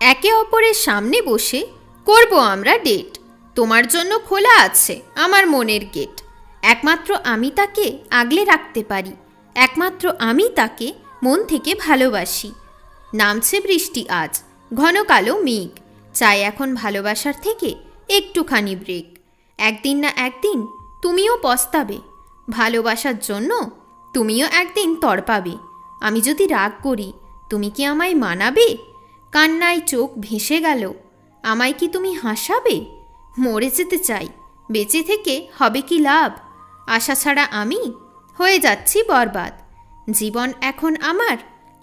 একে অপরের সামনে বসে করব আমরা ডেট। তোমার জন্য খোলা আছে আমার মনের গেট। একমাত্র আমি তাকে আগলে রাখতে পারি, একমাত্র আমি তাকে মন থেকে ভালোবাসি। নামছে বৃষ্টি আজ, ঘন কালো মেঘ, চাই এখন ভালোবাসার থেকে একটুখানি ব্রেক। একদিন না একদিন তুমিও পস্তাবে, ভালোবাসার জন্য তুমিও একদিন তড়পাবে। আমি যদি রাগ করি তুমি কি আমায় মানাবে? কান্নায় চোখ ভেসে গেল, আমায় কি তুমি হাসাবে? মরে যেতে চাই, বেঁচে থেকে হবে কি লাভ? আশা ছাড়া আমি হয়ে যাচ্ছি বরবাদ। জীবন এখন আমার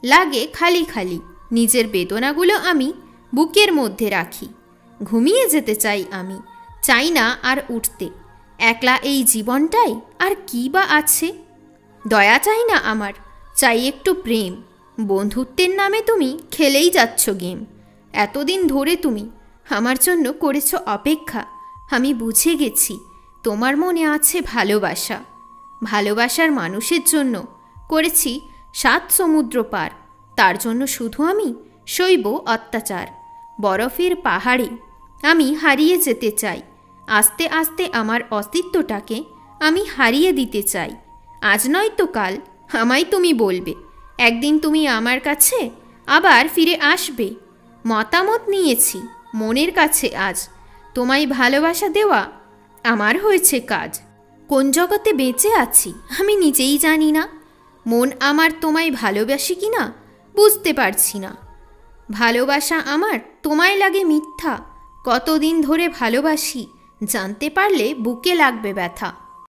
লাগে খালি খালি, নিজের বেদনাগুলো আমি বুকের মধ্যে রাখি। ঘুমিয়ে যেতে চাই আমি, চাই না আর উঠতে। একলা এই জীবনটাই আর কি বা আছে? দয়া চাই না আমার, চাই একটু প্রেম। বন্ধুত্বের নামে তুমি খেলেই যাচ্ছ গেম। এতদিন ধরে তুমি আমার জন্য করেছ অপেক্ষা। আমি বুঝে গেছি তোমার মনে আছে ভালোবাসা। ভালোবাসার মানুষের জন্য করেছি 7 সমুদ্র পার, তার জন্য শুধু আমি সইব অত্যাচার। বরফের পাহাড়ে আমি হারিয়ে যেতে চাই, আস্তে আস্তে আমার অস্তিত্বটাকে আমি হারিয়ে দিতে চাই। আজ নয় তো কাল আমায় তুমি বলবে, একদিন তুমি আমার কাছে আবার ফিরে আসবে। মতামত নিয়েছি মনের কাছে আজ, তোমায় ভালোবাসা দেওয়া আমার হয়েছে কাজ। কোন জগতে বেঁচে আছি আমি নিজেই জানি না, মন আমার তোমায় ভালোবাসি কি না বুঝতে পারছি না। ভালোবাসা আমার তোমায় লাগে মিথ্যা, কতদিন ধরে ভালোবাসি জানতে পারলে বুকে লাগবে ব্যথা।